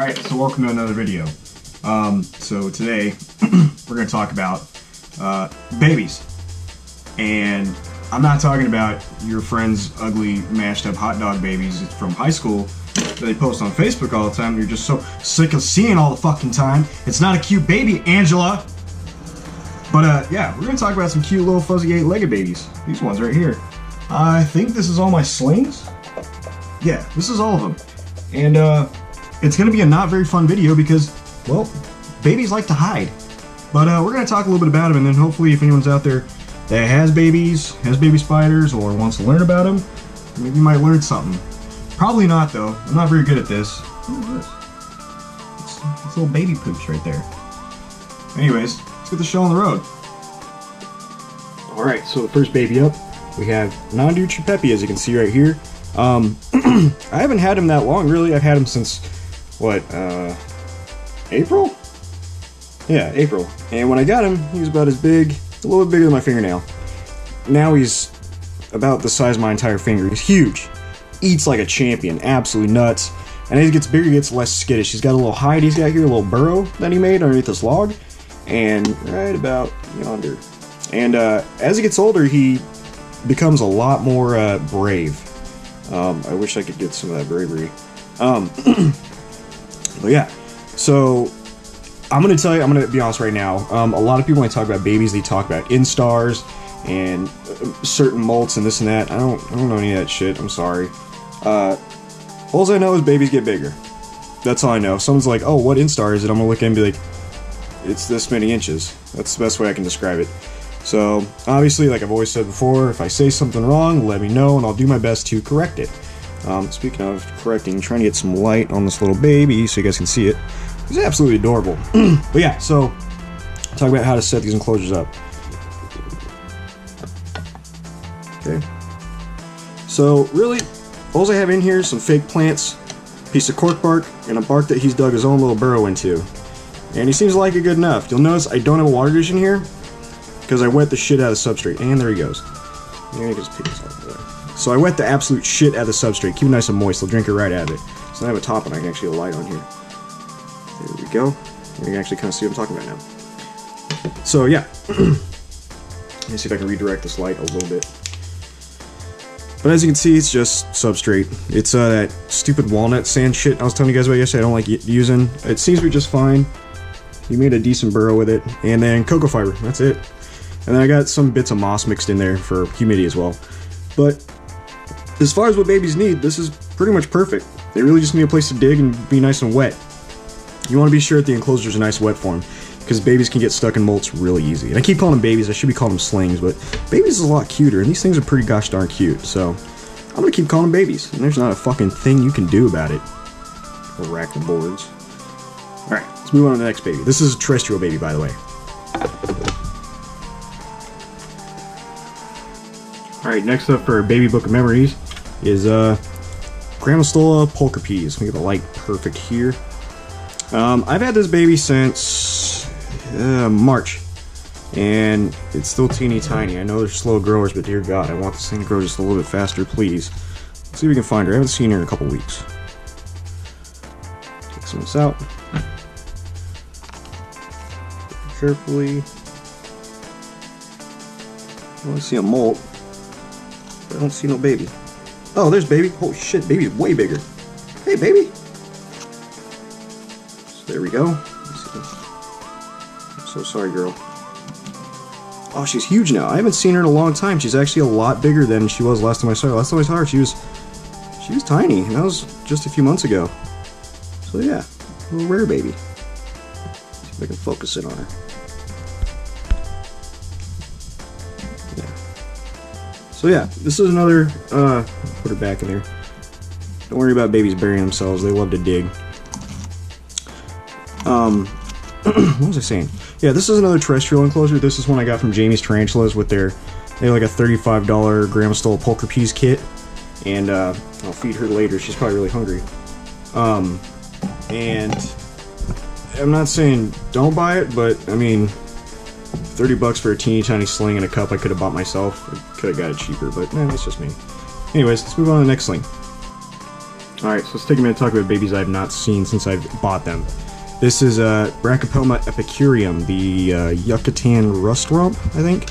Alright, so welcome to another video. So today we're going to talk about babies. And I'm not talking about your friend's ugly mashed up hot dog babies from high school that they post on Facebook all the time. You're just so sick of seeing all the fucking time. It's not a cute baby, Angela! But yeah, we're going to talk about some cute little fuzzy 8-legged babies. These ones right here. I think this is all my slings. Yeah, this is all of them. And it's going to be a not very fun video because, well, babies like to hide. But we're going to talk a little bit about them, and then hopefully if anyone's out there that has babies, has baby spiders, or wants to learn about them, maybe you might learn something. Probably not, though. I'm not very good at this. What is this? It's little baby poops right there. Anyways, let's get the show on the road. Alright, so the first baby up, we have Nandu Chupepi, as you can see right here. I haven't had him that long, really. I've had him since, what, April? Yeah, April. And when I got him, he was about as big, a little bit bigger than my fingernail. Now he's about the size of my entire finger. He's huge. Eats like a champion. Absolutely nuts. And as he gets bigger, he gets less skittish. He's got a little hide he's got here, a little burrow that he made underneath this log. And right about yonder. And as he gets older, he becomes a lot more brave. I wish I could get some of that bravery. But yeah, so I'm going to be honest right now. A lot of people, when they talk about babies, they talk about instars and certain molts and this and that. I don't know any of that shit. I'm sorry. All I know is babies get bigger. That's all I know. If someone's like, oh, what instar is it? I'm going to look at it and be like, it's this many inches. That's the best way I can describe it. So, obviously, like I've always said before, if I say something wrong, let me know, and I'll do my best to correct it. Speaking of correcting, trying to get some light on this little baby so you guys can see it. He's absolutely adorable. But yeah, so, talk about how to set these enclosures up. Okay. So, really, all I have in here is some fake plants, piece of cork bark, and a bark that he's dug his own little burrow into. And he seems to like it good enough. You'll notice I don't have a water dish in here, because I wet the shit out of the substrate. And there he goes. So I wet the absolute shit out of the substrate. Keep it nice and moist. I'll drink it right out of it. So I have a top and I can actually get a light on here. There we go. You can actually kind of see what I'm talking about now. So yeah. Let me see if I can redirect this light a little bit. But as you can see, it's just substrate. It's that stupid walnut sand shit I was telling you guys about yesterday I don't like using. It seems to be just fine. He made a decent burrow with it. And then cocoa fiber. That's it. And then I got some bits of moss mixed in there for humidity as well. But as far as what babies need, this is pretty much perfect. They really just need a place to dig and be nice and wet. You want to be sure that the enclosures are nice and wet for them, because babies can get stuck in molts really easy. And I keep calling them babies, I should be calling them slings, but babies is a lot cuter, and these things are pretty gosh darn cute, so I'm going to keep calling them babies, and there's not a fucking thing you can do about it. Or rack the boards. Alright, let's move on to the next baby. This is a terrestrial baby, by the way. Alright, next up for Baby Book of Memories is Gramistola polka peas. Let me get the light perfect here. I've had this baby since March, and it's still teeny tiny. I know they're slow growers, but dear God, I want this thing to grow just a little bit faster, please. Let's see if we can find her. I haven't seen her in a couple weeks. Take some of this out. Carefully. I want to see a molt. I don't see no baby. Oh, there's baby. Holy shit, baby's way bigger. Hey, baby. So there we go. I'm so sorry, girl. Oh, she's huge now. I haven't seen her in a long time. She's actually a lot bigger than she was last time I saw her. Last time I saw her, she was tiny, and that was just a few months ago. So yeah, a little rare baby. See if I can focus in on her. So yeah, this is another, put her back in there. Don't worry about babies burying themselves, they love to dig. What was I saying? Yeah, this is another terrestrial enclosure. This is one I got from Jamie's Tarantulas with they have like a $35 Gramistola polka peas kit. And, I'll feed her later, she's probably really hungry. And I'm not saying don't buy it, but, I mean, $30 for a teeny tiny sling and a cup I could have bought myself. I could have got it cheaper, but that's just me. Anyways, let's move on to the next sling. Alright, so let's take a minute to talk about babies I have not seen since I've bought them. This is Brachypelma epicurium, the Yucatan rust rump, I think.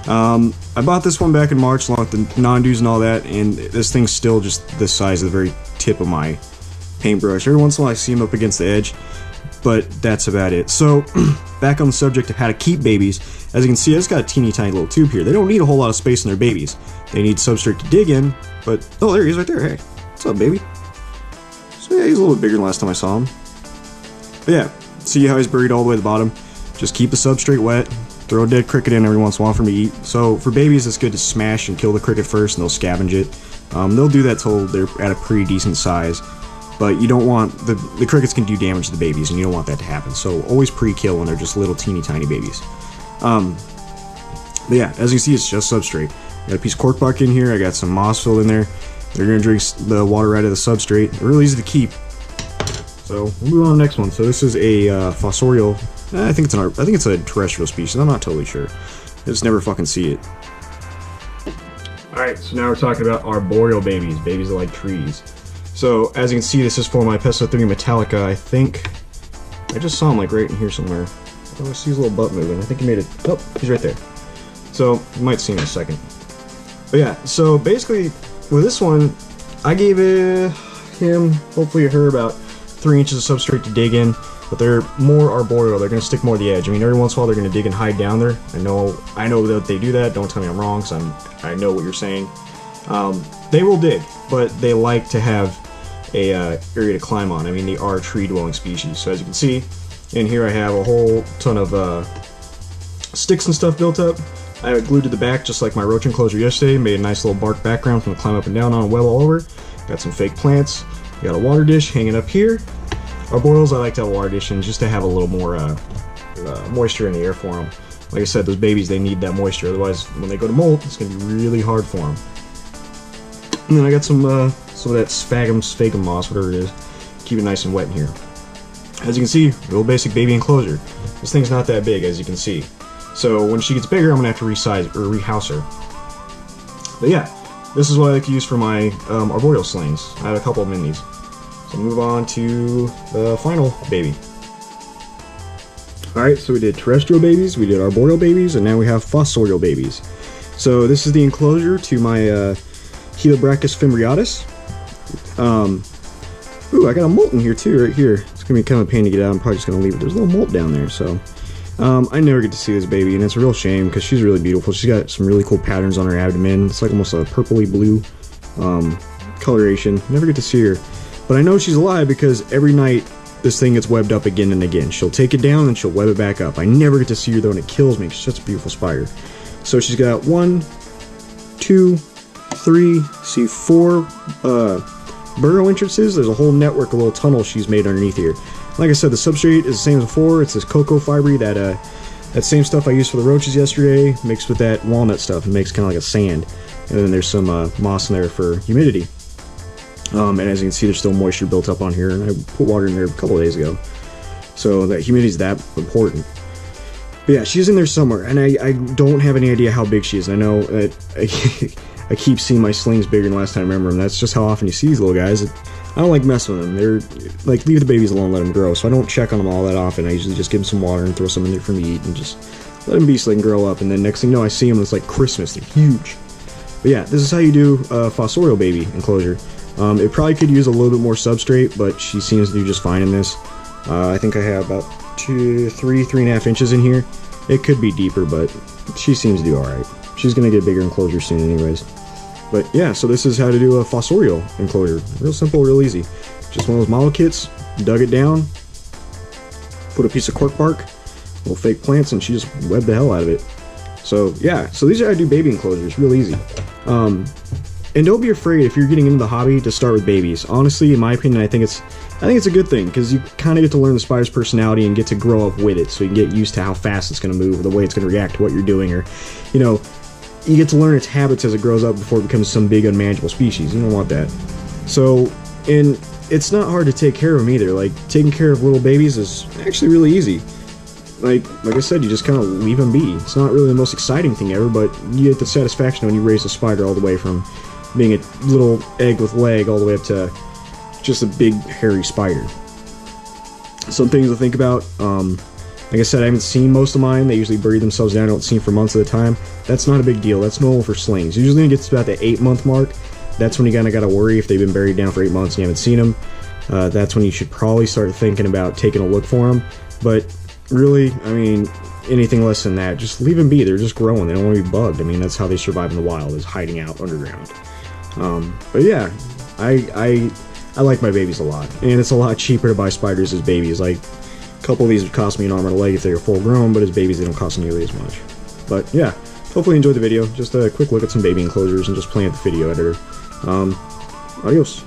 I bought this one back in March along with the non-dews and all that, and this thing's still just the size of the very tip of my paintbrush. Every once in a while I see them up against the edge, but that's about it. So, back on the subject of how to keep babies, as you can see, I just got a teeny tiny little tube here. They don't need a whole lot of space in their babies. They need substrate to dig in, but, oh, there he is right there. Hey, what's up, baby? So yeah, he's a little bit bigger than last time I saw him. But yeah, see how he's buried all the way to the bottom? Just keep the substrate wet, throw a dead cricket in every once in a while for them to eat. So for babies, it's good to smash and kill the cricket first, and they'll scavenge it. They'll do that till they're at a pretty decent size. But you don't want, the crickets can do damage to the babies, and you don't want that to happen. So always pre-kill when they're just little teeny tiny babies. But yeah, as you can see, it's just substrate. I got a piece of cork bark in here, I got some moss filled in there. They're going to drink the water out of the substrate. They're really easy to keep. So we'll move on to the next one. So this is a fossorial. I think it's a terrestrial species. I'm not totally sure. I just never fucking see it. Alright, so now we're talking about arboreal babies. Babies that like trees. So as you can see, this is for my Pestothyrium metallica. I think I just saw him like right in here somewhere. Oh, I see his little butt moving. I think he made it. Oh, he's right there. So you might see him in a second. But yeah, so basically with this one, I gave him, hopefully her, about 3 inches of substrate to dig in, but they're more arboreal. They're going to stick more to the edge. I mean, every once in a while they're going to dig and hide down there. I know that they do that. Don't tell me I'm wrong, because I know what you're saying. They will dig, but they like to have a area to climb on. I mean, they are tree-dwelling species. So as you can see, in here I have a whole ton of sticks and stuff built up. I have it glued to the back just like my roach enclosure yesterday. Made a nice little bark background from the climb up and down on a web all over. Got some fake plants. Got a water dish hanging up here. Arboreals, I like to have a water dish in just to have a little more moisture in the air for them. Like I said, those babies, they need that moisture. Otherwise, when they go to molt, it's going to be really hard for them. And then I got some of that sphagnum moss, whatever it is. Keep it nice and wet in here. As you can see, real basic baby enclosure. This thing's not that big, as you can see. So when she gets bigger, I'm going to have to resize or rehouse her. But yeah, this is what I like to use for my arboreal slings. I have a couple of them in these. So move on to the final baby. Alright, so we did terrestrial babies, we did arboreal babies, and now we have fossorial babies. So this is the enclosure to my Helobrachus fimbriatus. Ooh, I got a molt in here too, right here. It's going to be kind of a pain to get out. I'm probably just going to leave it. There's a little molt down there, so... I never get to see this baby, and it's a real shame because she's really beautiful. She's got some really cool patterns on her abdomen. It's like almost a purpley blue coloration. Never get to see her. But I know she's alive because every night this thing gets webbed up again and again. She'll take it down and she'll web it back up. I never get to see her though, and it kills me. She's such a beautiful spider. So she's got 1, 2, 3, see 4 burrow entrances. There's a whole network of little tunnels she's made underneath here. Like I said, the substrate is the same as before. It's this cocoa fibery, that same stuff I used for the roaches yesterday, mixed with that walnut stuff. It makes kind of like a sand. And then there's some moss in there for humidity. And as you can see, there's still moisture built up on here, and I put water in there a couple of days ago. So that humidity is that important. But yeah, she's in there somewhere, and I don't have any idea how big she is. I know that I keep seeing my slings bigger than last time I remember them. That's just how often you see these little guys. I don't like messing with them. They're like, leave the babies alone, let them grow. So I don't check on them all that often. I usually just give them some water and throw some in there for them to eat and just let them be so they can grow up. And then next thing you know, I see them and it's like Christmas. They're huge. But yeah, this is how you do a fossorial baby enclosure. It probably could use a little bit more substrate, but she seems to do just fine in this. I think I have about 3.5 inches in here. It could be deeper, but she seems to do alright. She's going to get a bigger enclosure soon anyways. But yeah, so this is how to do a fossorial enclosure. Real simple, real easy. Just one of those model kits, dug it down, put a piece of cork bark, little fake plants, and she just webbed the hell out of it. So yeah, so these are how I do baby enclosures, real easy. And don't be afraid if you're getting into the hobby to start with babies. Honestly, in my opinion, I think it's a good thing because you kind of get to learn the spider's personality and get to grow up with it, so you can get used to how fast it's going to move, or the way it's going to react to what you're doing, or you know. You get to learn its habits as it grows up before it becomes some big unmanageable species. You don't want that. So, and it's not hard to take care of them either. Like, taking care of little babies is actually really easy. Like I said, you just kind of leave them be. It's not really the most exciting thing ever, but you get the satisfaction when you raise a spider all the way from being a little egg with leg all the way up to just a big hairy spider. Some things to think about. Like I said, I haven't seen most of mine. They usually bury themselves down. I don't see them for months at a time. That's not a big deal. That's normal for slings. Usually when it gets to about the 8-month mark, that's when you kind of got to worry if they've been buried down for 8 months and you haven't seen them. That's when you should probably start thinking about taking a look for them. But really, I mean, anything less than that, just leave them be. They're just growing. They don't want to be bugged. I mean, that's how they survive in the wild, is hiding out underground. But yeah, I like my babies a lot. And it's a lot cheaper to buy spiders as babies. Like, a couple of these would cost me an arm and a leg if they were full grown, but as babies they don't cost nearly as much. But yeah, hopefully you enjoyed the video. Just a quick look at some baby enclosures and just playing with the video editor. Adios.